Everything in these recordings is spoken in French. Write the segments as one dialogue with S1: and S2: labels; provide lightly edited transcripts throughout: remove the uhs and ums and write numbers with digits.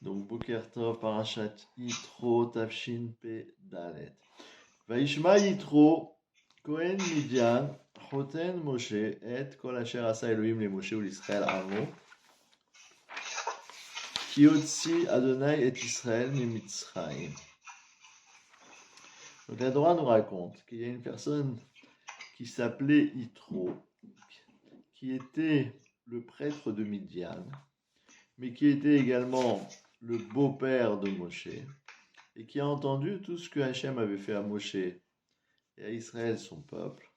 S1: Donc, Boker Tov, Parashat Yitro, Tafshin Pe Dalet. Vaishma Yitro, Kohen Midian, Choten Moshe, et Kol Asher Asa Elohim le Moshe ou l'Israël Amo, Ki Otsi Adonai et Israël mi Mitzrayim. Donc, la Torah nous raconte qu'il y a une personne qui s'appelait Yitro, qui était le prêtre de Midian, mais qui était également le beau-père de Moshe, et qui a entendu tout ce que Hachem avait fait à Moshe et à Israël, son peuple.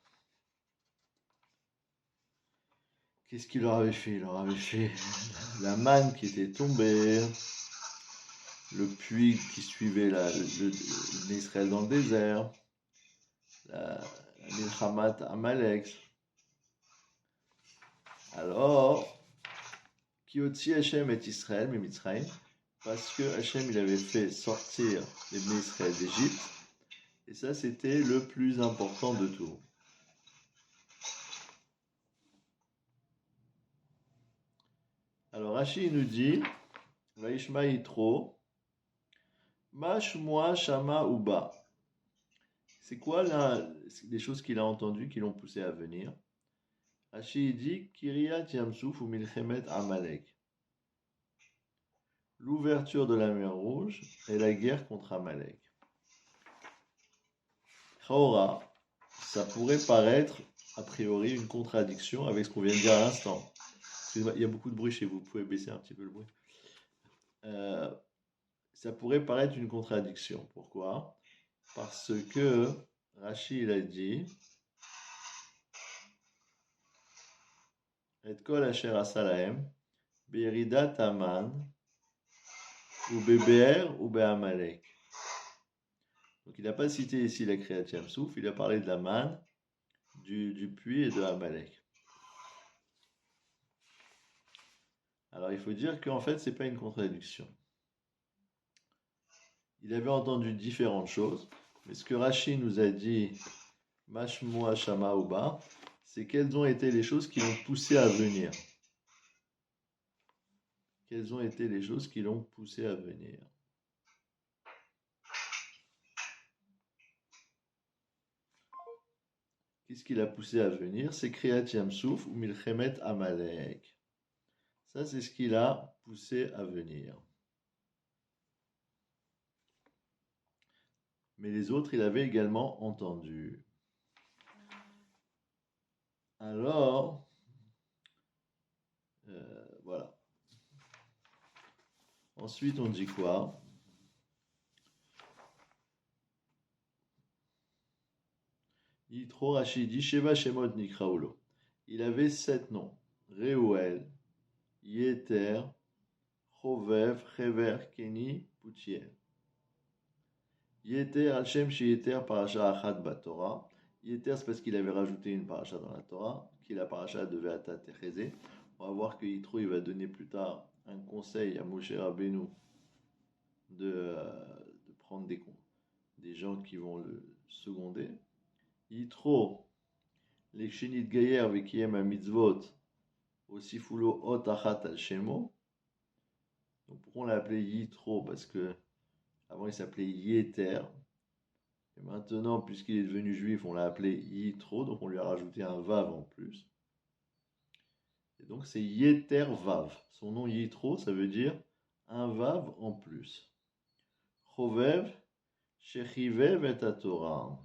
S1: Qu'est-ce qu'il leur avait fait? Il leur avait fait la manne qui était tombée, le puits qui suivait l'Israël dans le désert, la Milchamat Amalek. Alors, Kiotzi Hachem et Israël, mais Mitzrayim, parce que Hachem il avait fait sortir les Bnei Israël d'Égypte, et ça c'était le plus important de tout. Alors Rashi nous dit, Vaishma Yitro, Mashmoa Shama Uba. C'est quoi les choses qu'il a entendues qui l'ont poussé à venir? Rashi dit, Kiryat Yamsouf ou Milchemet Amalek. L'ouverture de la mer Rouge et la guerre contre Amalek. Chaora, ça pourrait paraître a priori une contradiction avec ce qu'on vient de dire à l'instant. Il y a beaucoup de bruit chez vous, vous pouvez baisser un petit peu le bruit. Ça pourrait paraître une contradiction. Pourquoi? Parce que Rashi il a dit Et kol asher asalahem be'eridat aman ou be'ber ou be'amalek. Donc il n'a pas cité ici la Kriyat Yamsouf, il a parlé de la manne, du puits et de Amalek. Alors il faut dire qu'en fait c'est pas une contradiction. Il avait entendu différentes choses, mais ce que Rashi nous a dit, Mashmoa Shama Uba, c'est quelles ont été les choses qui l'ont poussé à venir. Quelles ont été les choses qui l'ont poussé à venir. Qu'est-ce qui l'a poussé à venir? C'est Kriyat Yamsouf ou Milchemet Amalek. Ça, c'est ce qui l'a poussé à venir. Mais les autres, il avait également entendu. Alors, voilà. Ensuite, on dit quoi? Yitro Rachidi Sheva Shemot Nikraoulo. Il avait 7 noms. Reuel, Yeter, Chovev, Chever, Keni, Poutiel. Yeter, Hachem Yeter, Parasha Achat Batorah. Yeter, c'est parce qu'il avait rajouté une paracha dans la Torah, qui est la paracha de Ve'ata Techezé. On va voir que Yitro, il va donner plus tard un conseil à Moshe Rabbeinu de prendre des gens qui vont le seconder. Yitro, les Kshinit Gayer, Vekiem a mitzvot, aussi Fulo Ot Achat al Shemo. Donc pourquoi on l'a appelé Yitro? Parce que avant il s'appelait Yeter. Et maintenant, puisqu'il est devenu juif, on l'a appelé Yitro, donc on lui a rajouté un Vav en plus. Et donc c'est Yeter Vav. Son nom Yitro, ça veut dire un Vav en plus. Chovev, Shechivev et Torah.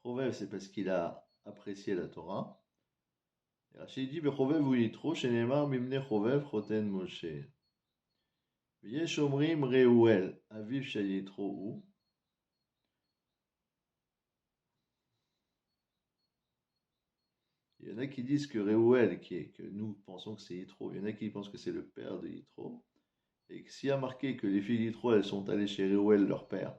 S1: Chovev, c'est parce qu'il a apprécié la Torah. Et Rachid dit, Chovev ou Yitro, Shenemar Mimne Chovev Choten Moshe. Yesh Omrim Reuel, Aviv Shayitro ou. Il y en a qui disent que Reuel, que nous pensons que c'est Yitro, il y en a qui pensent que c'est le père de Yitro, et que s'il y a marqué que les filles d'Yitro, elles sont allées chez Reuel, leur père,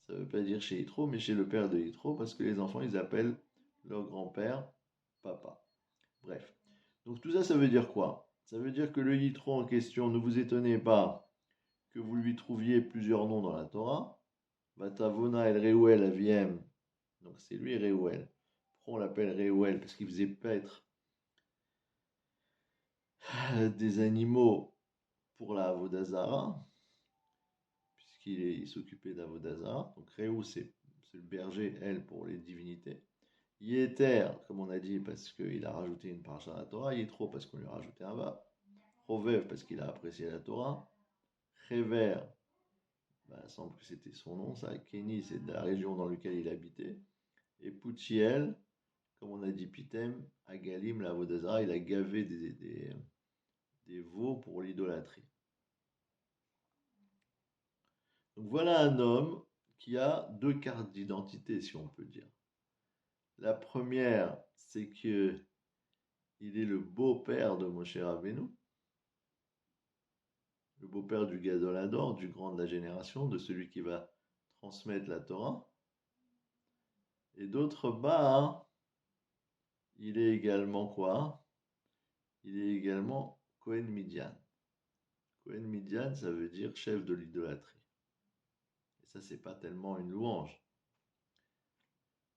S1: ça ne veut pas dire chez Yitro, mais chez le père de Yitro, parce que les enfants, ils appellent leur grand-père papa. Bref. Donc tout ça, ça veut dire quoi? Ça veut dire que le Yitro en question, ne vous étonnez pas que vous lui trouviez plusieurs noms dans la Torah. Vatavona el Reuel aviem, donc c'est lui Reuel. Pourquoi on l'appelle Reuel? Parce qu'il faisait paître des animaux pour la Avodazara, puisqu'il s'occupait d'Avodazara. Donc Réou, c'est le berger, elle, pour les divinités. Yéter, comme on a dit, parce qu'il a rajouté une paracha à la Torah. Yitro, parce qu'on lui a rajouté un va. Rovev, parce qu'il a apprécié la Torah. Réver, il semble que c'était son nom, ça. Kéni, c'est de la région dans laquelle il habitait. Et Poutiel, comme on a dit, Pitem, à Galim, la Vodazara, il a gavé des veaux pour l'idolâtrie. Donc voilà un homme qui a deux cartes d'identité, si on peut dire. La première, c'est que il est le beau-père de Moshe Rabbeinu, le beau-père du Gadol Hador, du grand de la génération, de celui qui va transmettre la Torah. Et d'autre part, il est également quoi? Il est également Cohen Midian. Cohen Midian, ça veut dire chef de l'idolâtrie. Et ça, c'est pas tellement une louange.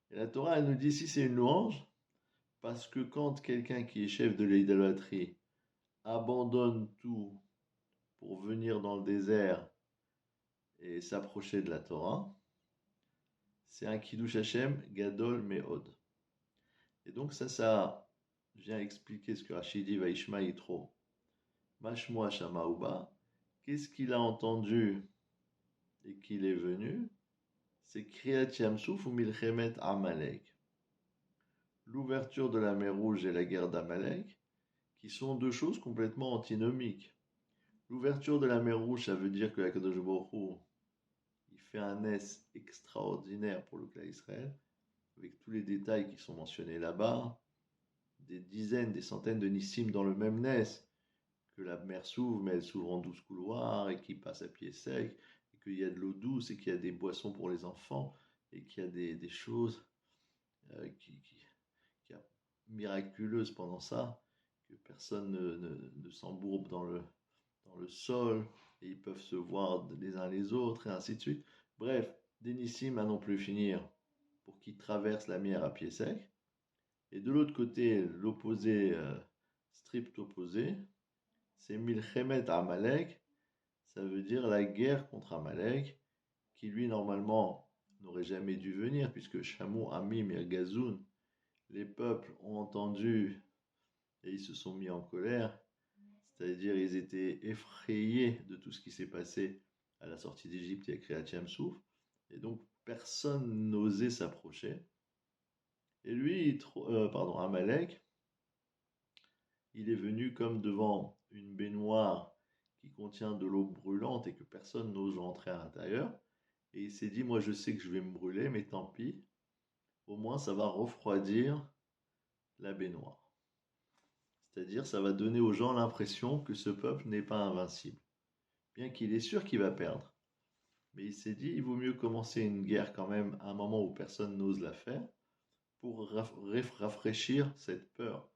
S1: Et la Torah, elle nous dit si c'est une louange, parce que quand quelqu'un qui est chef de l'idolâtrie abandonne tout pour venir dans le désert et s'approcher de la Torah, c'est un Kiddush Hashem Gadol Meod. Et donc ça vient expliquer ce que Rashi dit Vaishma Yitro. Mashmoa Shamaouba, qu'est-ce qu'il a entendu et qu'il est venu? C'est Kriyat Yamsouf ou Milchemet Amalek. L'ouverture de la mer Rouge et la guerre d'Amalek, qui sont deux choses complètement antinomiques. L'ouverture de la mer Rouge, ça veut dire que Akadosh Baruch Hu, il fait un nes extraordinaire pour le clan Israël, avec tous les détails qui sont mentionnés là-bas, des dizaines, des centaines de nissim dans le même nes, que la mer s'ouvre, mais elle s'ouvre en 12 couloirs, et qui passe à pied sec, et qu'il y a de l'eau douce, et qu'il y a des boissons pour les enfants, et qu'il y a des choses qui miraculeuses pendant ça, que personne ne s'embourbe dans le sol, et ils peuvent se voir les uns les autres, et ainsi de suite. Bref, des nissim à non plus finir, pour qu'ils traversent la mer à pied sec. Et de l'autre côté, l'opposé, strict opposé, c'est Milchemet Amalek, ça veut dire la guerre contre Amalek, qui lui normalement n'aurait jamais dû venir, puisque Shamou, Amim et Gazoun, les peuples ont entendu et ils se sont mis en colère, c'est-à-dire ils étaient effrayés de tout ce qui s'est passé à la sortie d'Égypte et à Kriyat Yamsouf, et donc personne n'osait s'approcher. Et lui, Amalek, il est venu comme devant une baignoire qui contient de l'eau brûlante et que personne n'ose rentrer à l'intérieur. Et il s'est dit, moi je sais que je vais me brûler, mais tant pis, au moins ça va refroidir la baignoire. C'est-à-dire, ça va donner aux gens l'impression que ce peuple n'est pas invincible. Bien qu'il est sûr qu'il va perdre. Mais il s'est dit, il vaut mieux commencer une guerre quand même à un moment où personne n'ose la faire, pour rafraîchir cette peur,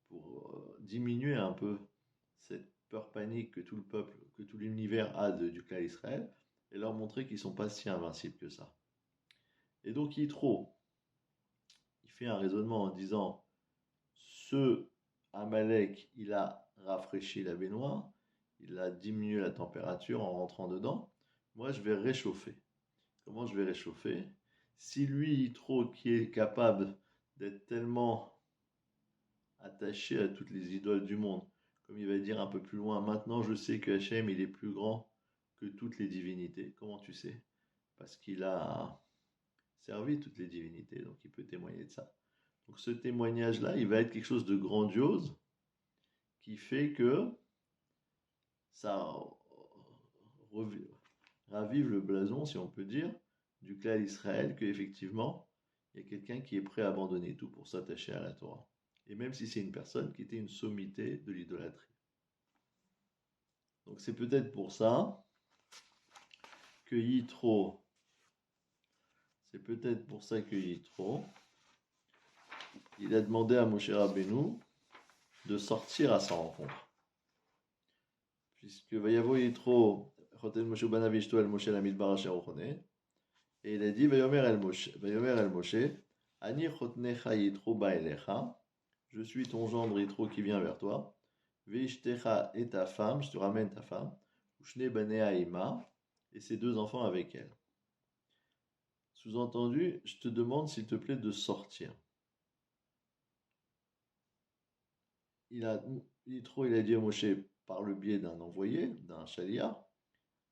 S1: pour diminuer un peu cette peur panique que tout le peuple, que tout l'univers a du clan Israël, et leur montrer qu'ils ne sont pas si invincibles que ça. Et donc Yitro, il fait un raisonnement en disant, ce Amalek, il a rafraîchi la baignoire, il a diminué la température en rentrant dedans, moi je vais réchauffer. Comment je vais réchauffer? Si lui, Yitro, qui est capable d'être tellement attaché à toutes les idoles du monde, comme il va dire un peu plus loin, maintenant je sais que Hachem, il est plus grand que toutes les divinités. Comment tu sais? Parce qu'il a servi toutes les divinités, donc il peut témoigner de ça. Donc ce témoignage-là, il va être quelque chose de grandiose, qui fait que ça ravive le blason, si on peut dire, du clan d'Israël, qu'effectivement, il y a quelqu'un qui est prêt à abandonner tout pour s'attacher à la Torah. Et même si c'est une personne qui était une sommité de l'idolâtrie. Donc c'est peut-être pour ça que Yitro, il a demandé à Moshe Rabbeinu de sortir à sa rencontre. Puisque Vayavo Yitro, Chotel Moshe Banavishto El Moshe Lamidbar Asher Ochone, et il a dit Vayomer El Moshe, Ani Chotnecha Yitro Baelecha, je suis ton gendre Yitro qui vient vers toi, Veishtecha et ta femme, je te ramène ta femme, Ushne banea ima, et ses deux enfants avec elle. Sous-entendu, je te demande s'il te plaît de sortir. Yitro, il a dit à Moshe par le biais d'un envoyé, d'un chaliar,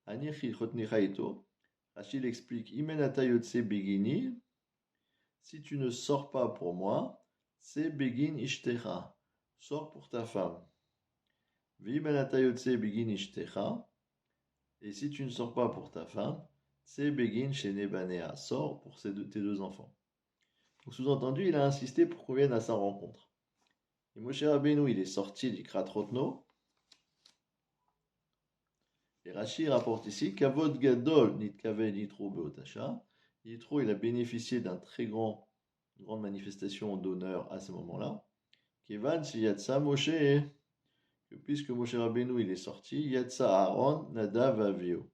S1: Anichi chotnicha ito. Rachid explique, Imenata yotse begini, si tu ne sors pas pour moi, c'est begin ishtecha, sors pour ta femme. Vimenata yotse begin ishtecha, et si tu ne sors pas pour ta femme, c'est begin shene banea, sors pour tes deux enfants. Donc, sous-entendu, il a insisté pour qu'on vienne à sa rencontre. Et Moshe Rabbeinu, il est sorti du Kratrotno. Et Rashi rapporte ici Kavod Gadol Nitkaven Yitro Beotasha. Yitro, il a bénéficié d'une grande manifestation d'honneur à ce moment-là. Kevan si Yatsa Moshe, que puisque Moshe Rabbeinu il est sorti, Yatsa Aaron Nadav Avio.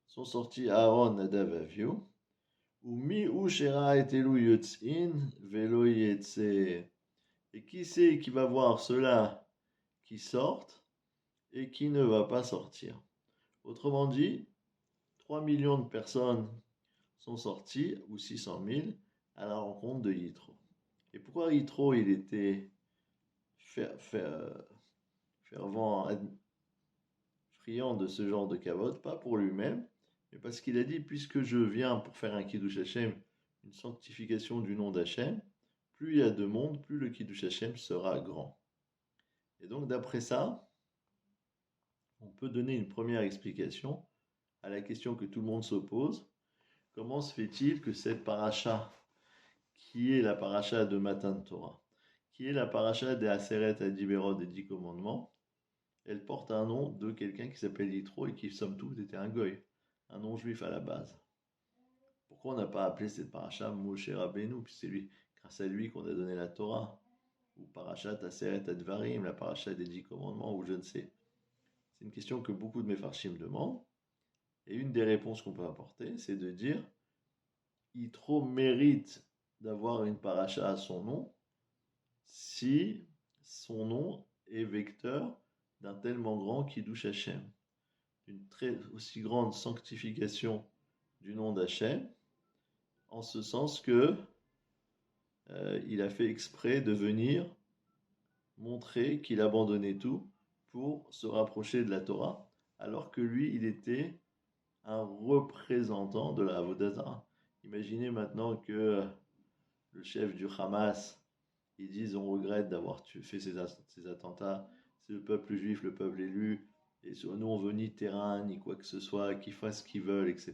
S1: Sont sortis Aaron Nadav Avio. Umi Ushera Etelu Yotzin Velo Yetse. Et qui c'est qui va voir ceux-là qui sortent et qui ne va pas sortir? Autrement dit, 3 millions de personnes sont sorties, ou 600 000, à la rencontre de Yitro. Et pourquoi Yitro, il était fervent, friand de ce genre de kavod? Pas pour lui-même, mais parce qu'il a dit, puisque je viens pour faire un Kiddush Hashem, une sanctification du nom d'Hashem, plus il y a de monde, plus le Kiddush Hashem sera grand. Et donc, d'après ça, on peut donner une première explication à la question que tout le monde se pose. Comment se fait-il que cette paracha, qui est la paracha de Matan Torah, qui est la paracha des Aseret Adibérot des 10 commandements, elle porte un nom de quelqu'un qui s'appelle Yitro et qui, somme toute, était un goy, un nom juif à la base. Pourquoi on n'a pas appelé cette paracha Moshe Rabbeinu, puis c'est lui, grâce à lui qu'on a donné la Torah, ou parachat Aseret Advarim, la paracha des 10 commandements, ou je ne sais. C'est une question que beaucoup de Mefarshim demandent. Et une des réponses qu'on peut apporter, c'est de dire Yitro mérite d'avoir une paracha à son nom si son nom est vecteur d'un tellement grand Kiddush Hashem, d'une aussi grande sanctification du nom d'Hashem, en ce sens que il a fait exprès de venir montrer qu'il abandonnait tout pour se rapprocher de la Torah, alors que lui, il était un représentant de la Avodah Zarah. Imaginez maintenant que le chef du Hamas, ils disent on regrette d'avoir fait ces attentats, c'est le peuple juif, le peuple élu, et nous on veut ni terrain, ni quoi que ce soit, qu'ils fassent ce qu'ils veulent, etc.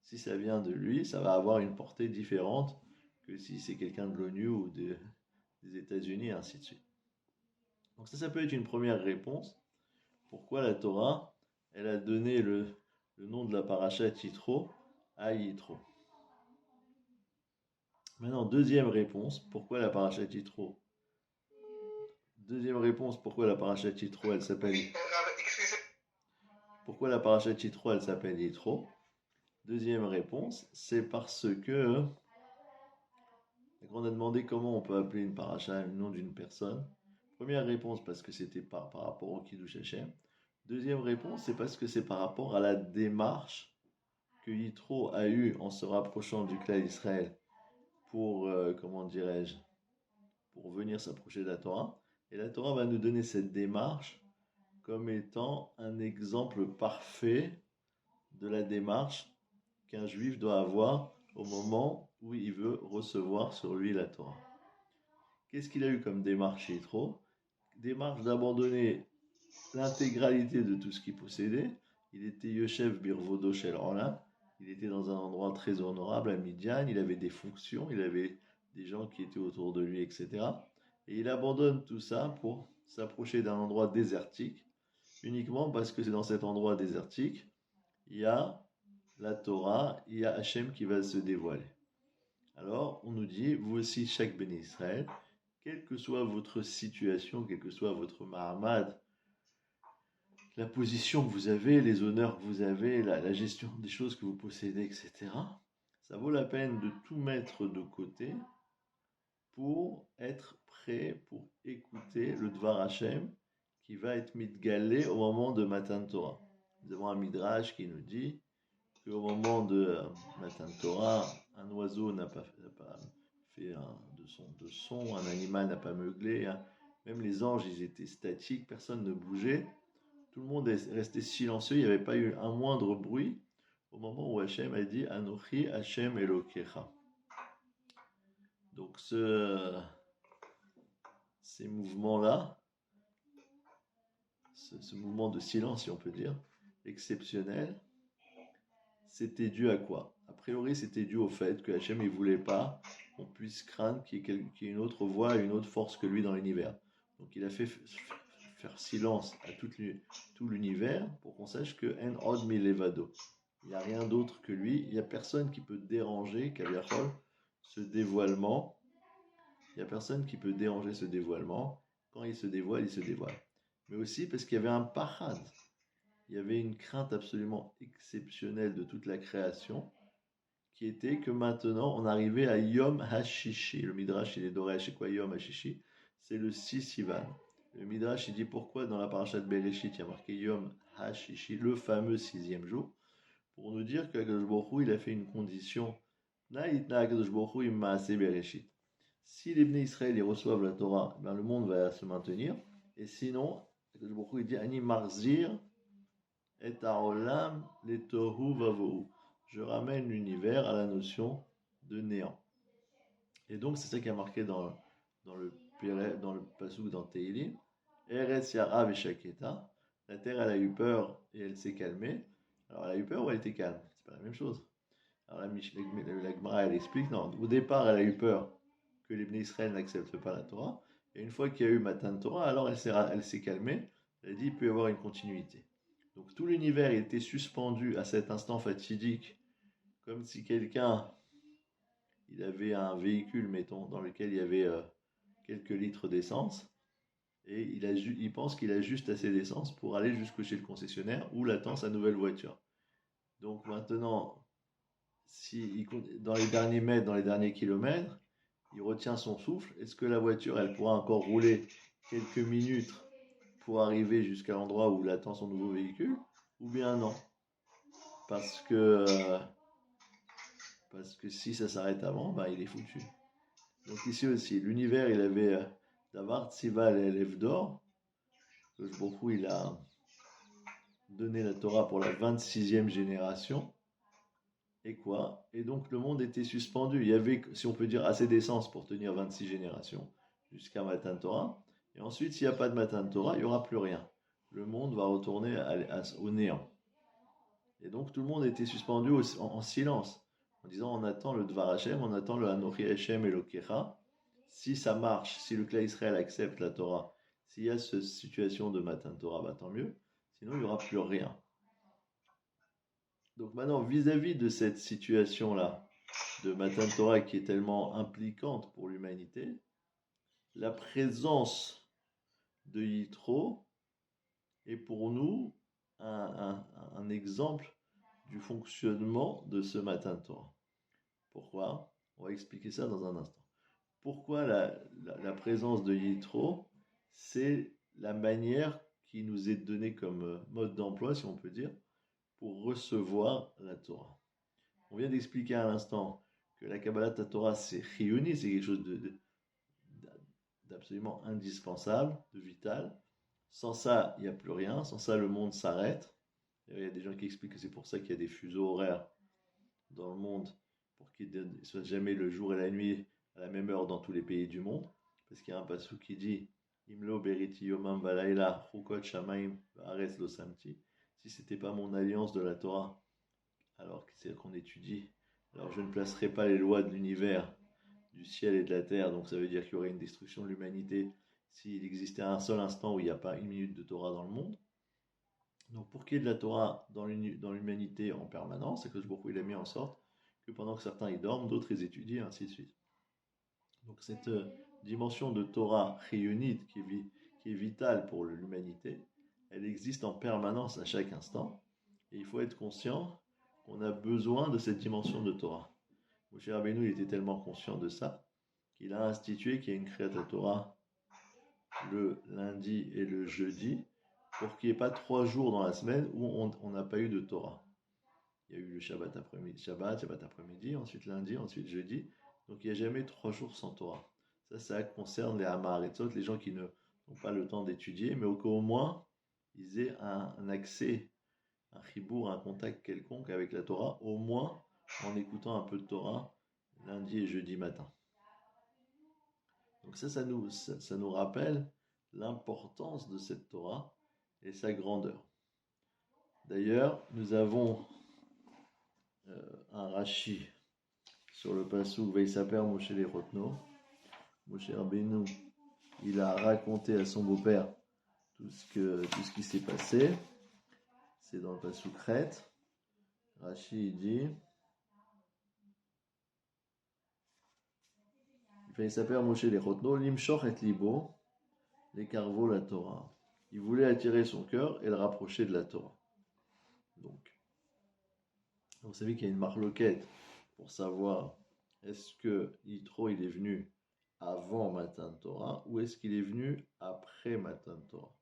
S1: Si ça vient de lui, ça va avoir une portée différente que si c'est quelqu'un de l'ONU ou des États-Unis, et ainsi de suite. Donc ça peut être une première réponse. Pourquoi la Torah, elle a donné le nom de la paracha Yitro à Yitro. Maintenant, deuxième réponse, pourquoi la paracha Yitro? Deuxième réponse, pourquoi la paracha Yitro, elle s'appelle... Pourquoi la paracha Yitro, elle s'appelle Yitro? Deuxième réponse, c'est parce que... On a demandé comment on peut appeler une paracha le nom d'une personne. Première réponse, parce que c'était par rapport au Kiddush Hashem. Deuxième réponse, c'est parce que c'est par rapport à la démarche que Yitro a eue en se rapprochant du clan d'Israël pour, pour venir s'approcher de la Torah. Et la Torah va nous donner cette démarche comme étant un exemple parfait de la démarche qu'un juif doit avoir au moment où il veut recevoir sur lui la Torah. Qu'est-ce qu'il a eu comme démarche Yitro? Démarche d'abandonner l'intégralité de tout ce qu'il possédait. Il était Yoshev Birvodo Shel Olam. Il était dans un endroit très honorable à Midian. Il avait des fonctions, il avait des gens qui étaient autour de lui, etc. Et il abandonne tout ça pour s'approcher d'un endroit désertique, uniquement parce que c'est dans cet endroit désertique, il y a la Torah, il y a Hachem qui va se dévoiler. Alors, on nous dit, vous aussi, chaque Béné Israël, quelle que soit votre situation, quel que soit votre mahamad, la position que vous avez, les honneurs que vous avez, la gestion des choses que vous possédez, etc., ça vaut la peine de tout mettre de côté pour être prêt, pour écouter le Dvar Hashem qui va être mitgalé au moment de Matan Torah. Nous avons un midrash qui nous dit qu'au moment de Matan Torah, un oiseau n'a pas fait de son, un animal n'a pas meuglé, hein. Même les anges, ils étaient statiques, personne ne bougeait, tout le monde est resté silencieux, il n'y avait pas eu un moindre bruit au moment où Hachem a dit Anochi Hachem Elokecha. Donc ces mouvements-là, ce mouvement de silence, si on peut dire, exceptionnel, c'était dû à quoi? A priori, c'était dû au fait que Hachem ne voulait pas qu'on puisse craindre qu'il y ait une autre voix, une autre force que lui dans l'univers. Donc il a fait faire silence à tout l'univers pour qu'on sache que En Od Milevado. Il n'y a rien d'autre que lui. Il n'y a personne qui peut déranger, Kaviachol, ce dévoilement. Il n'y a personne qui peut déranger ce dévoilement. Quand il se dévoile, il se dévoile. Mais aussi parce qu'il y avait un parad. Il y avait une crainte absolument exceptionnelle de toute la création, qui était que maintenant on arrivait à Yom HaShishi. Le Midrash, il est doré, c'est quoi Yom HaShishi? C'est le 6 Sivan. Le Midrash, il dit pourquoi dans la paracha de Bereshit, il y a marqué Yom HaShishi, le fameux sixième jour, pour nous dire qu'Akadosh Baruch Hu, il a fait une condition. Naïtna Akadosh Baruch Hu immaaseh Bereshit. Si les Bnei Israël ils reçoivent la Torah, ben le monde va se maintenir. Et sinon, Akadosh Baruch Hu, il dit Ani marzir et haolam le tohu vavohu. Je ramène l'univers à la notion de néant. Et donc, c'est ça qui a marqué dans le pasuk dans Teilim. Eretz yara veshaketa. La terre, elle a eu peur et elle s'est calmée. Alors, elle a eu peur ou elle était calme? C'est pas la même chose. Alors, la Gemara, elle explique, non, au départ, elle a eu peur que les Bnei Israël n'acceptent pas la Torah. Et une fois qu'il y a eu Matan Torah, alors elle s'est calmée. Elle a dit, il peut y avoir une continuité. Donc, tout l'univers était suspendu à cet instant fatidique, comme si quelqu'un, il avait un véhicule, mettons, dans lequel il y avait quelques litres d'essence, et il pense qu'il a juste assez d'essence pour aller jusqu'au chez le concessionnaire où l'attend sa nouvelle voiture. Donc maintenant, dans les derniers mètres, dans les derniers kilomètres, il retient son souffle. Est-ce que la voiture, elle pourra encore rouler quelques minutes pour arriver jusqu'à l'endroit où l'attend son nouveau véhicule? Ou bien non? Parce que si ça s'arrête avant, bah, il est foutu. Donc ici aussi, l'univers, il avait Davar Tzival et Levdor. Beaucoup, il a donné la Torah pour la 26e génération. Et quoi? Et donc le monde était suspendu. Il y avait, si on peut dire, assez d'essence pour tenir 26 générations jusqu'à Matan Torah. Et ensuite, s'il n'y a pas de Matan Torah, il n'y aura plus rien. Le monde va retourner au néant. Et donc tout le monde était suspendu en silence, en disant on attend le Dvar Hashem, on attend le Anochi Hashem Elokecha. Si ça marche, si le clan Israël accepte la Torah, s'il y a cette situation de Matan Torah, bah, tant mieux. Sinon, il n'y aura plus rien. Donc maintenant, vis-à-vis de cette situation-là, de Matan Torah qui est tellement impliquante pour l'humanité, la présence de Yitro est pour nous un exemple du fonctionnement de ce Matan Torah. Pourquoi? On va expliquer ça dans un instant. Pourquoi la présence de Yitro, c'est la manière qui nous est donnée comme mode d'emploi, si on peut dire, pour recevoir la Torah. On vient d'expliquer à l'instant que la Kabbalat Torah, c'est chiyuni, c'est quelque chose d'absolument indispensable, de vital. Sans ça, il n'y a plus rien. Sans ça, le monde s'arrête. Il y a des gens qui expliquent que c'est pour ça qu'il y a des fuseaux horaires dans le monde, pour qu'il ne soit jamais le jour et la nuit à la même heure dans tous les pays du monde. Parce qu'il y a un passage qui dit Imlo beriti yomam valaila chukot shamaim va'aretz lo samti. Si c'était pas mon alliance de la Torah, alors que c'est qu'on étudie, alors je ne placerai pas les lois de l'univers, du ciel et de la terre. Donc ça veut dire qu'il y aurait une destruction de l'humanité s'il existait un seul instant où il n'y a pas une minute de Torah dans le monde. Donc pour qu'il y ait de la Torah dans l'humanité en permanence, c'est que beaucoup il a mis en sorte que pendant que certains y dorment, d'autres ils étudient, ainsi de suite. Donc cette dimension de Torah réunite qui est vitale pour l'humanité, elle existe en permanence à chaque instant. Et il faut être conscient qu'on a besoin de cette dimension de Torah. Moshe Rabbeinu il était tellement conscient de ça qu'il a institué qu'il y a une Kriyat Torah le lundi et le jeudi pour qu'il n'y ait pas 3 jours dans la semaine où on n'a pas eu de Torah. Il y a eu le Shabbat après-midi, Shabbat après-midi, ensuite lundi, ensuite jeudi. Donc il n'y a jamais 3 jours sans Torah. Ça concerne les Hamaretzot, les gens qui n'ont pas le temps d'étudier, mais qu'au moins ils aient un accès, un chibour, un contact quelconque avec la Torah, au moins en écoutant un peu de Torah lundi et jeudi matin. Donc ça nous rappelle l'importance de cette Torah et sa grandeur. D'ailleurs, nous avons un Rashi sur le passouk Veisaper Moshe Lerotno. Moshe Rabbeinu, il a raconté à son beau-père tout ce qui s'est passé. C'est dans le passouk Chet. Rashi dit Veisaper Moshe Lerotno Limshoch et libo lekarvo la Torah. Il voulait attirer son cœur et le rapprocher de la Torah. Donc, vous savez qu'il y a une marloquette pour savoir est-ce que Yitro il est venu avant Matan Torah ou est-ce qu'il est venu après Matan Torah.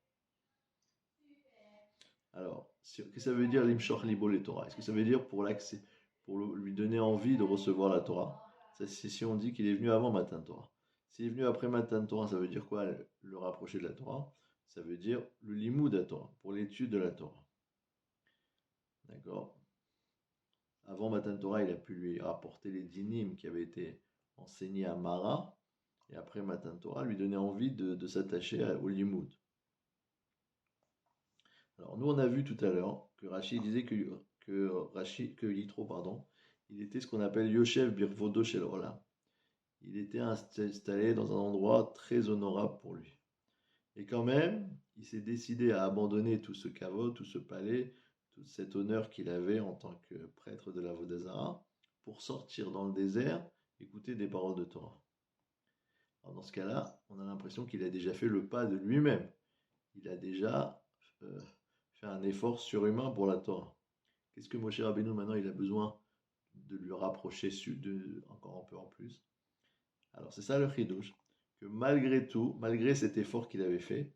S1: Alors, qu'est-ce que ça veut dire l'imshor libo le Torah? Est-ce que ça veut dire pour l'accès, pour lui donner envie de recevoir la Torah? C'est si on dit qu'il est venu avant Matan Torah. S'il est venu après Matan Torah, ça veut dire quoi? Le rapprocher de la Torah. Ça veut dire le limoud de la Torah, pour l'étude de la Torah. D'accord? Avant Matan Torah, il a pu lui rapporter les dinim qui avaient été enseignés à Mara. Et après Matan Torah, lui donner envie de s'attacher au limoud. Alors nous, on a vu tout à l'heure que Rashi disait que Yitro, il était ce qu'on appelle Yoshev Birvodo Shel Olam. Il était installé dans un endroit très honorable pour lui. Et quand même, il s'est décidé à abandonner tout ce kavod, tout ce palais, tout cet honneur qu'il avait en tant que prêtre de la Vodazara, pour sortir dans le désert, écouter des paroles de Torah. Alors dans ce cas-là, on a l'impression qu'il a déjà fait le pas de lui-même. Il a déjà fait un effort surhumain pour la Torah. Qu'est-ce que Moshe Rabbeinu maintenant il a besoin de lui rapprocher encore un peu en plus? Alors c'est ça le chidouche, que malgré tout, malgré cet effort qu'il avait fait,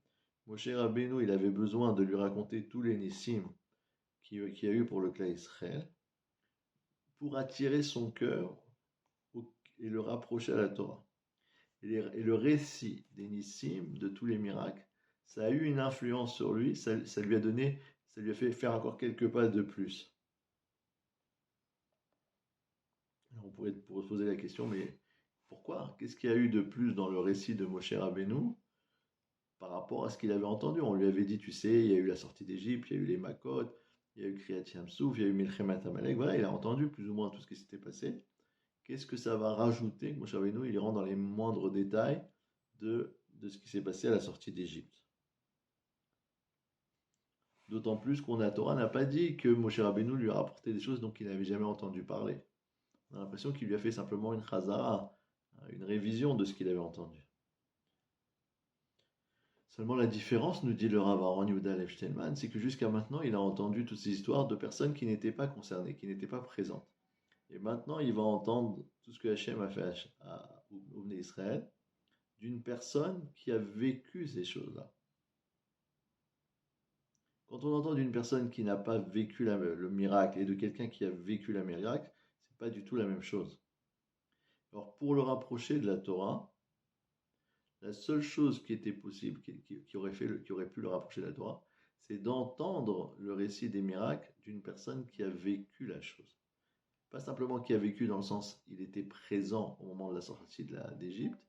S1: Moshe Rabbeinu il avait besoin de lui raconter tous les nissim qu'il y a eu pour le clan Israël, pour attirer son cœur et le rapprocher à la Torah. Et le récit des nissim, de tous les miracles, ça a eu une influence sur lui, ça lui a fait faire encore quelques pas de plus. Alors on pourrait se poser la question, mais pourquoi? Qu'est-ce qu'il y a eu de plus dans le récit de Moshe Rabbeinu par rapport à ce qu'il avait entendu? On lui avait dit, tu sais, il y a eu la sortie d'Égypte, il y a eu les Makot, il y a eu Kriyat Yamsouf, il y a eu Milchemet Amalek, voilà, il a entendu plus ou moins tout ce qui s'était passé. Qu'est-ce que ça va rajouter? Moshe Rabbeinu, il rentre dans les moindres détails de ce qui s'est passé à la sortie d'Égypte. D'autant plus qu'on a Torah n'a pas dit que Moshe Rabbeinu lui a rapporté des choses dont il n'avait jamais entendu parler. On a l'impression qu'il lui a fait simplement une chazara, une révision de ce qu'il avait entendu. Seulement la différence, nous dit le Rav Aaron Yehuda Lev Shtelman, c'est que jusqu'à maintenant, il a entendu toutes ces histoires de personnes qui n'étaient pas concernées, qui n'étaient pas présentes. Et maintenant, il va entendre tout ce que Hachem a fait au Bnei Israël d'une personne qui a vécu ces choses-là. Quand on entend d'une personne qui n'a pas vécu le miracle et de quelqu'un qui a vécu le miracle, c'est pas du tout la même chose. Alors pour le rapprocher de la Torah, la seule chose qui était possible, qui aurait pu le rapprocher de la Torah, c'est d'entendre le récit des miracles d'une personne qui a vécu la chose. Pas simplement qui a vécu dans le sens il était présent au moment de la sortie d'Égypte,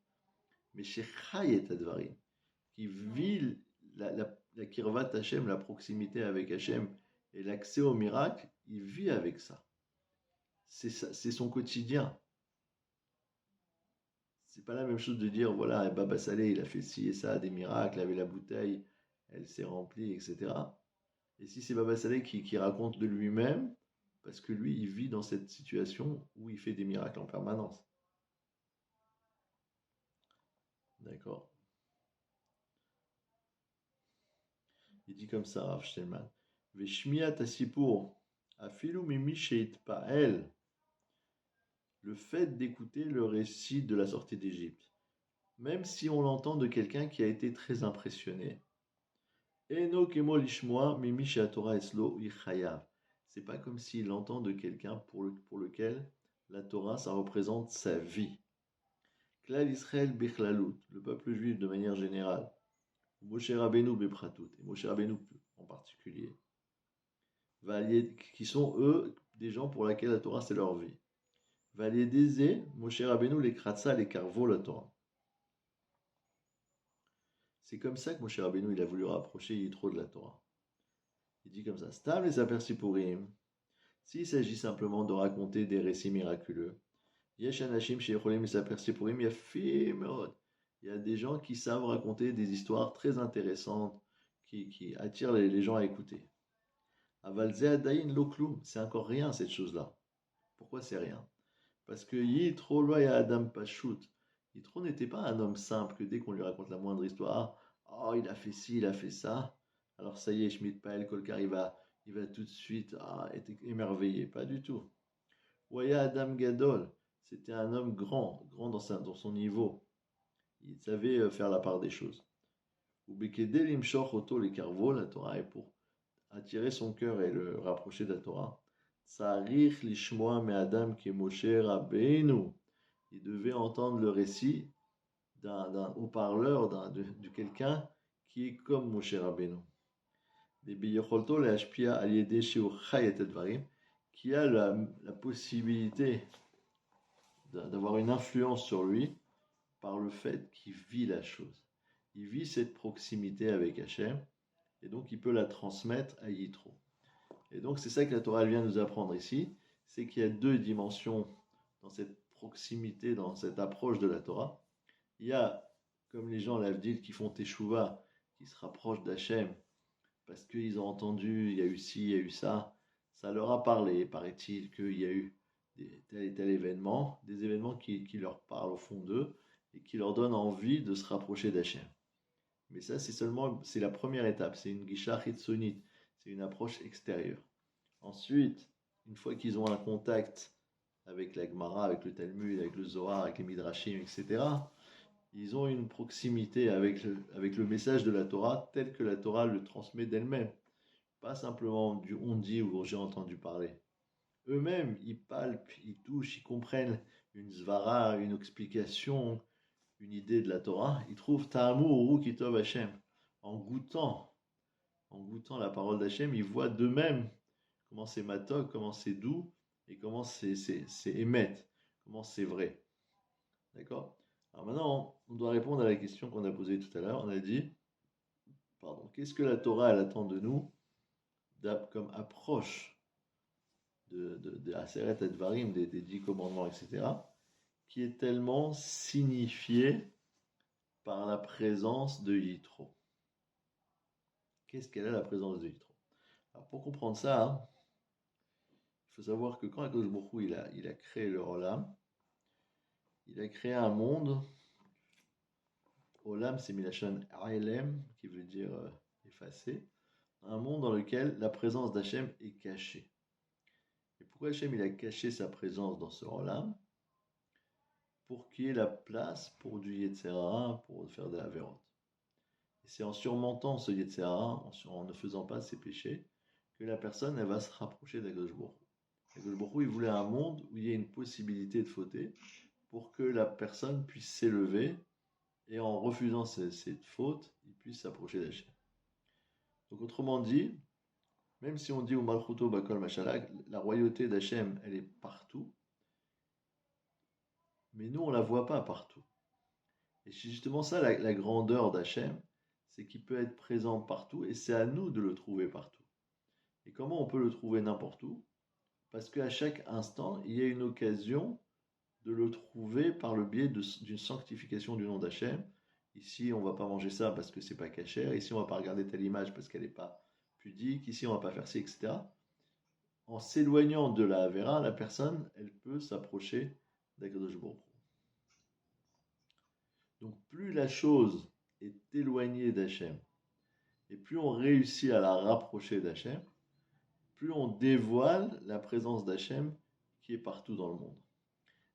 S1: mais chez Chayet Advarim, qui vit la Kirvat Hashem, la proximité avec Hashem et l'accès au miracle, il vit avec ça. C'est son quotidien. C'est pas la même chose de dire, voilà, Baba Saleh, il a fait ci et ça, des miracles, il avait la bouteille, elle s'est remplie, etc. Et si c'est Baba Saleh qui raconte de lui-même, parce que lui, il vit dans cette situation où il fait des miracles en permanence. D'accord. Il dit comme ça, Rav Shtelman. Veshmiat asipur, afilu mimi sheit pa'el. Le fait d'écouter le récit de la sortie d'Égypte, même si on l'entend de quelqu'un qui a été très impressionné. Eno kemo lishmoa mimi Torah eslo ichayav. C'est pas comme s'il l'entend de quelqu'un pour lequel la Torah, ça représente sa vie. Klal Israël bichlalut, le peuple juif de manière générale. Moshe Rabbeinu bepratout, et Moshe Rabbeinu en particulier. Qui sont eux des gens pour lesquels la Torah c'est leur vie. Valiédézé, Moshe Rabbeinu les kratza les carvo la Torah. C'est comme ça que Moshe Rabbeinu il a voulu rapprocher Yitro de la Torah. Il dit comme ça, Stam les apersipurim, s'il s'agit simplement de raconter des récits miraculeux, Yesh anashim sheyecholim les apersipurim yafim meod. Il y a des gens qui savent raconter des histoires très intéressantes, qui attirent les gens à écouter. Aval ze adayin lo klum, c'est encore rien cette chose-là. Pourquoi c'est rien? Parce que Yitro lo ya adam pashut. Yitro n'était pas un homme simple que dès qu'on lui raconte la moindre histoire, oh il a fait ci, il a fait ça. Alors ça y est, Shmit Pael Kolkar, il va tout de suite être émerveillé. Pas du tout. Waya Adam Gadol, c'était un homme grand dans son niveau. Il savait faire la part des choses. Ubekede limshoch oto les carvos, la Torah est pour attirer son cœur et le rapprocher de la Torah. Tsarich lishmoa me Adam ke Moshe Rabbeinu. Il devait entendre le récit d'un haut-parleur, de quelqu'un qui est comme Moshe Rabbeinu. Qui a la possibilité d'avoir une influence sur lui par le fait qu'il vit la chose. Il vit cette proximité avec Hachem et donc il peut la transmettre à Yitro. Et donc c'est ça que la Torah vient nous apprendre ici, c'est qu'il y a deux dimensions dans cette proximité, dans cette approche de la Torah. Il y a, comme les gens l'Avdil qui font Teshuvah, qui se rapprochent d'Hachem, parce qu'ils ont entendu, il y a eu ci, il y a eu ça, ça leur a parlé, paraît-il, qu'il y a eu tel et tel événement, des événements qui leur parlent au fond d'eux et qui leur donnent envie de se rapprocher d'Hachem. Mais ça, c'est la première étape, c'est une gisha chitzonite, c'est une approche extérieure. Ensuite, une fois qu'ils ont un contact avec la Gemara, avec le Talmud, avec le Zohar, avec les Midrashim, etc., ils ont une proximité avec le message de la Torah tel que la Torah le transmet d'elle-même. Pas simplement du on dit ou j'ai entendu parler. Eux-mêmes, ils palpent, ils touchent, ils comprennent une svara, une explication, une idée de la Torah. Ils trouvent Ta'amu Uru Kitov Hashem. En goûtant la parole d'Hachem, ils voient d'eux-mêmes comment c'est matok, comment c'est doux et comment c'est émet, comment c'est vrai. D'accord? Alors maintenant, on doit répondre à la question qu'on a posée tout à l'heure. On a dit, qu'est-ce que la Torah elle attend de nous comme approche de Aseret Advarim, des 10 commandements, etc., qui est tellement signifié par la présence de Yitro. Qu'est-ce qu'elle est la présence de Yitro? Alors pour comprendre ça, il faut savoir que quand Akadosh Baruch Hu, il a créé le Olam, il a créé un monde. Olam, c'est Milachon Aelem, qui veut dire effacé. Un monde dans lequel la présence d'Hachem est cachée. Et pourquoi Hachem il a caché sa présence dans ce Olam? Pour qu'il y ait la place pour du Yetzirah, pour faire de la Averot. Et c'est en surmontant ce Yetzirah, en ne faisant pas ses péchés, que la personne elle va se rapprocher d'Akadosh Baruch Hu. Akadosh Baruch Hu, il voulait un monde où il y ait une possibilité de fauter pour que la personne puisse s'élever et en refusant cette faute, il puisse s'approcher d'Hachem. Donc autrement dit, même si on dit au Malchuto Bakol Mashalak, la royauté d'Hachem, elle est partout, mais nous on ne la voit pas partout. Et c'est justement ça la grandeur d'Hachem, c'est qu'il peut être présent partout et c'est à nous de le trouver partout. Et comment on peut le trouver n'importe où? Parce qu'à chaque instant, il y a une occasion de le trouver par le biais d'une sanctification du nom d'Hachem. Ici, on ne va pas manger ça parce que c'est pas cachère. Ici, on ne va pas regarder telle image parce qu'elle n'est pas pudique. Ici, on ne va pas faire ci, etc. En s'éloignant de la Havera, la personne, elle peut s'approcher d'Akadosh Baruch Hu. Donc, plus la chose est éloignée d'Hachem, et plus on réussit à la rapprocher d'Hachem, plus on dévoile la présence d'Hachem qui est partout dans le monde.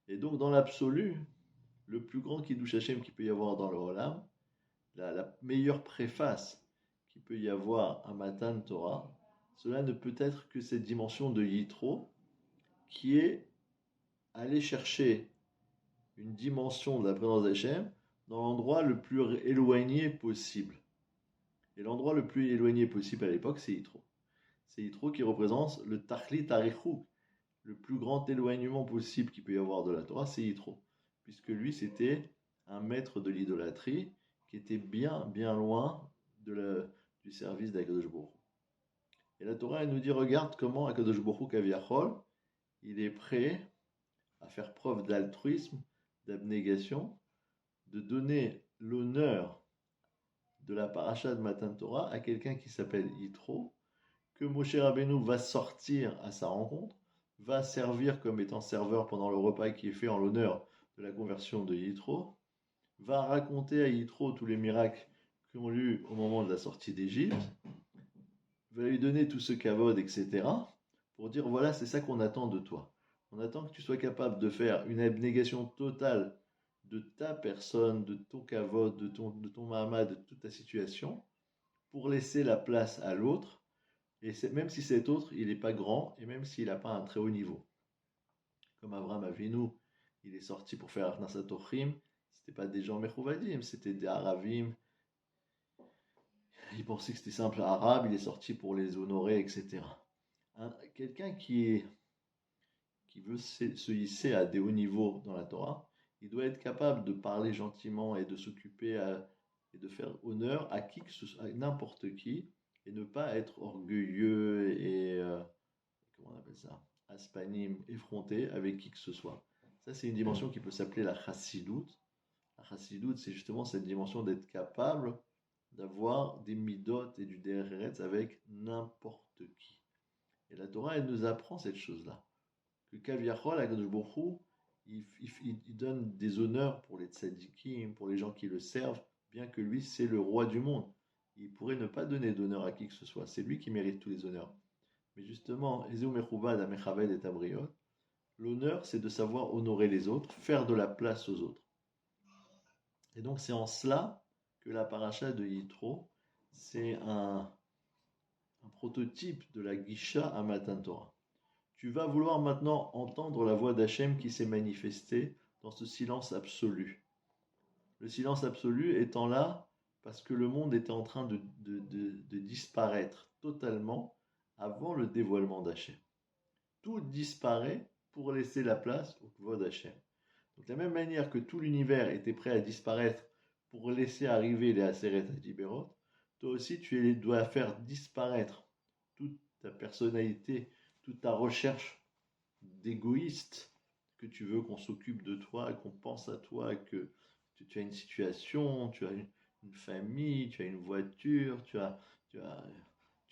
S1: Et donc, dans l'absolu, le plus grand Kiddush Hashem qu'il peut y avoir dans le Olam, la meilleure préface qu'il peut y avoir à Matan Torah, cela ne peut être que cette dimension de Yitro, qui est aller chercher une dimension de la présence d'Hachem dans l'endroit le plus éloigné possible. Et l'endroit le plus éloigné possible à l'époque, c'est Yitro. C'est Yitro qui représente le Tachlit Arichou, le plus grand éloignement possible qu'il peut y avoir de la Torah, c'est Yitro. Puisque lui, c'était un maître de l'idolâtrie qui était bien, bien loin du service d'Akadosh Baruch Hu. Et la Torah, elle nous dit, regarde comment Akadosh Baruch Hu Kaviachol, il est prêt à faire preuve d'altruisme, d'abnégation, de donner l'honneur de la paracha de Matan Torah à quelqu'un qui s'appelle Yitro, que Moshe Rabbeinu va sortir à sa rencontre, va servir comme étant serveur pendant le repas qui est fait en l'honneur de la conversion de Yitro, va raconter à Yitro tous les miracles qu'ont eu au moment de la sortie d'Égypte, va lui donner tout ce kavod, etc., pour dire voilà, c'est ça qu'on attend de toi. On attend que tu sois capable de faire une abnégation totale de ta personne, de ton kavod, de ton mahamad, de toute ta situation, pour laisser la place à l'autre, et même si cet autre, il n'est pas grand, et même s'il n'a pas un très haut niveau. Comme Abraham Avinu, il est sorti pour faire Arnasat Ochrim, c'était pas des gens Mechouvadim, c'était des Aravim. Il pensait que c'était simple arabe, il est sorti pour les honorer, etc. Quelqu'un qui veut se hisser à des hauts niveaux dans la Torah, il doit être capable de parler gentiment et de s'occuper et de faire honneur à qui que ce soit, à n'importe qui, et ne pas être orgueilleux et comment on appelle ça, aspanim, effronté avec qui que ce soit. Ça, c'est une dimension qui peut s'appeler la chassidoute. La chassidoute, c'est justement cette dimension d'être capable d'avoir des midot et du deretz avec n'importe qui. Et la Torah, elle nous apprend cette chose-là. Que Kaviachol, Akadosh Baruch Hu, il donne des honneurs pour les tzadikim, pour les gens qui le servent, bien que lui, c'est le roi du monde. Il pourrait ne pas donner d'honneur à qui que ce soit. C'est lui qui mérite tous les honneurs. Mais justement, Ezeu Mechubad Amechaved et Abriot, l'honneur, c'est de savoir honorer les autres, faire de la place aux autres. Et donc, c'est en cela que la paracha de Yitro, c'est un prototype de la Gisha à Matan Torah. Tu vas vouloir maintenant entendre la voix d'Hachem qui s'est manifestée dans ce silence absolu. Le silence absolu étant là parce que le monde était en train de disparaître totalement avant le dévoilement d'Hachem. Tout disparaît pour laisser la place au Kvod Hachem. Donc de la même manière que tout l'univers était prêt à disparaître pour laisser arriver les Aseret Hadiberot, toi aussi tu dois faire disparaître toute ta personnalité, toute ta recherche d'égoïste, que tu veux qu'on s'occupe de toi, qu'on pense à toi, que tu as une situation, tu as une famille, tu as une voiture, tu as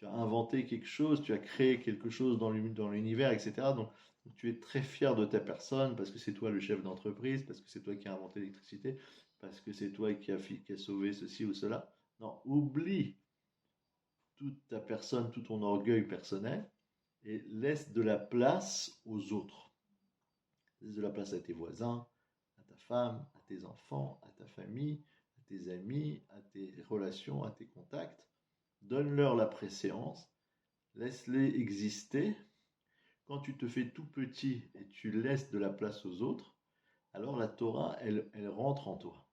S1: inventé quelque chose, tu as créé quelque chose dans l'univers, etc. Donc, tu es très fier de ta personne parce que c'est toi le chef d'entreprise, parce que c'est toi qui as inventé l'électricité, parce que c'est toi qui a sauvé ceci ou cela. Non, oublie toute ta personne, tout ton orgueil personnel et laisse de la place aux autres. Laisse de la place à tes voisins, à ta femme, à tes enfants, à ta famille, à tes amis, à tes relations, à tes contacts. Donne-leur la préséance, laisse-les exister. Quand tu te fais tout petit et tu laisses de la place aux autres, alors la Torah, elle rentre en toi.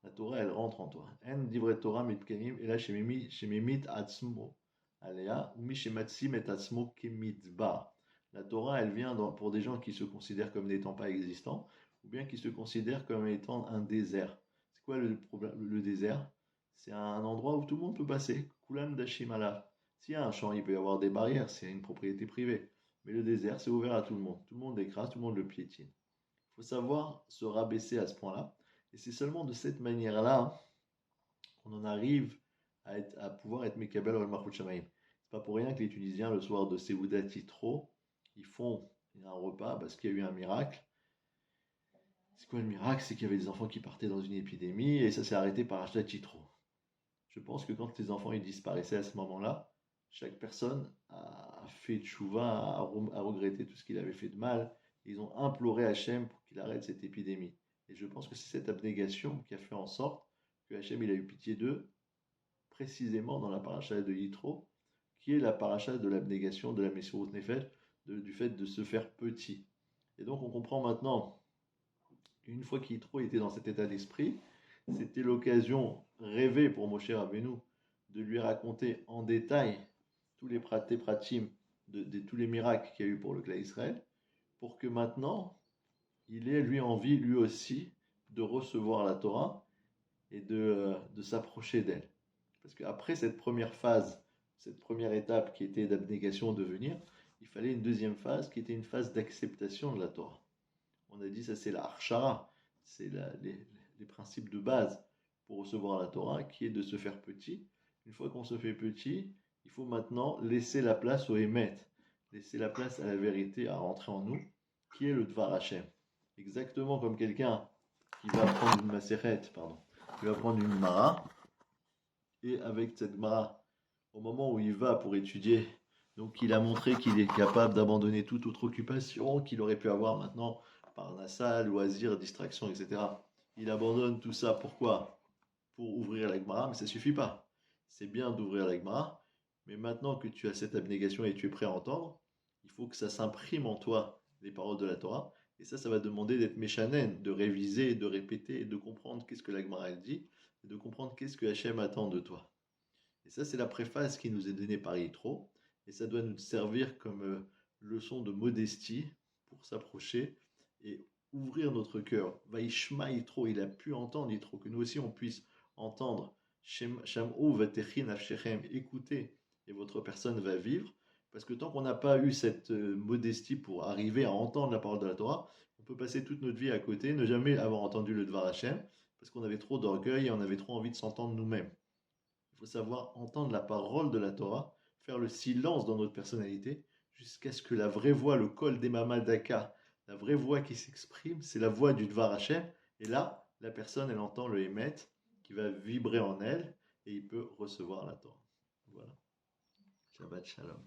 S1: La Torah, elle rentre en toi. En divrei Torah mitkanim, et là, shemimit atzmo, alea, ou mi shematsim et atzmo kemitzba. La Torah, elle vient pour des gens qui se considèrent comme n'étant pas existants, ou bien qui se considèrent comme étant un désert. C'est quoi le désert? C'est un endroit où tout le monde peut passer. Kulam dashim alav. S'il y a un champ, il peut y avoir des barrières, c'est une propriété privée. Mais le désert, c'est ouvert à tout le monde. Tout le monde l'écrase, tout le monde le piétine. Il faut savoir se rabaisser à ce point-là. Et c'est seulement de cette manière-là qu'on en arrive à pouvoir être Mekabel al Malchut Shamayim. C'est pas pour rien que les Tunisiens, le soir de Seouda Titro, ils font un repas parce qu'il y a eu un miracle. C'est quoi le miracle? C'est qu'il y avait des enfants qui partaient dans une épidémie et ça s'est arrêté par Ashta Titro. Je pense que quand les enfants ils disparaissaient à ce moment-là, chaque personne a fait tchouva, a regretté tout ce qu'il avait fait de mal. Ils ont imploré Hachem pour qu'il arrête cette épidémie. Et je pense que c'est cette abnégation qui a fait en sorte que Hachem il a eu pitié d'eux, précisément dans la paracha de Yitro, qui est la paracha de l'abnégation, de la Messirut Nefesh, du fait de se faire petit. Et donc on comprend maintenant qu'une fois qu'Yitro était dans cet état d'esprit, c'était l'occasion rêvée pour Moshe Rabbeinu de lui raconter en détail tous les pratim de tous les miracles qu'il y a eu pour le clan Israël, pour que maintenant il ait lui envie lui aussi de recevoir la Torah et de s'approcher d'elle. Parce qu'après cette première phase, cette première étape qui était d'abnégation de venir, il fallait une deuxième phase qui était une phase d'acceptation de la Torah. On a dit ça c'est la Arshara, c'est les principes de base pour recevoir la Torah, qui est de se faire petit. Une fois qu'on se fait petit, il faut maintenant laisser la place au Hémet, laisser la place à la vérité à rentrer en nous, qui est le Dvar Hashem. Exactement comme quelqu'un qui va prendre une Maseret, qui va prendre une Mara, et avec cette Mara, au moment où il va pour étudier, donc il a montré qu'il est capable d'abandonner toute autre occupation qu'il aurait pu avoir maintenant par Nassa, loisirs, distractions, etc. Il abandonne tout ça, pourquoi? Pour ouvrir la Gemara, mais ça ne suffit pas. C'est bien d'ouvrir la Gemara, mais maintenant que tu as cette abnégation et tu es prêt à entendre, il faut que ça s'imprime en toi, les paroles de la Torah, et ça va demander d'être méchanen, de réviser, de répéter, de comprendre qu'est-ce que la Gemara elle dit, et de comprendre qu'est-ce que Hachem attend de toi. Et ça, c'est la préface qui nous est donnée par Yitro, et ça doit nous servir comme leçon de modestie pour s'approcher et ouvrir notre cœur. Vaishma Yitro, il a pu entendre Yitro, que nous aussi on puisse entendre. Sham'u vatechin afshechem, écoutez, et votre personne va vivre. Parce que tant qu'on n'a pas eu cette modestie pour arriver à entendre la parole de la Torah, on peut passer toute notre vie à côté, ne jamais avoir entendu le Dvar Hashem, parce qu'on avait trop d'orgueil et on avait trop envie de s'entendre nous-mêmes. Il faut savoir entendre la parole de la Torah, faire le silence dans notre personnalité, jusqu'à ce que la vraie voix, le kol des Daka, la vraie voix qui s'exprime, c'est la voix du Dvar Hashem. Et là, la personne, elle entend le Hémet qui va vibrer en elle et il peut recevoir la Torah. Voilà. Shabbat Shalom.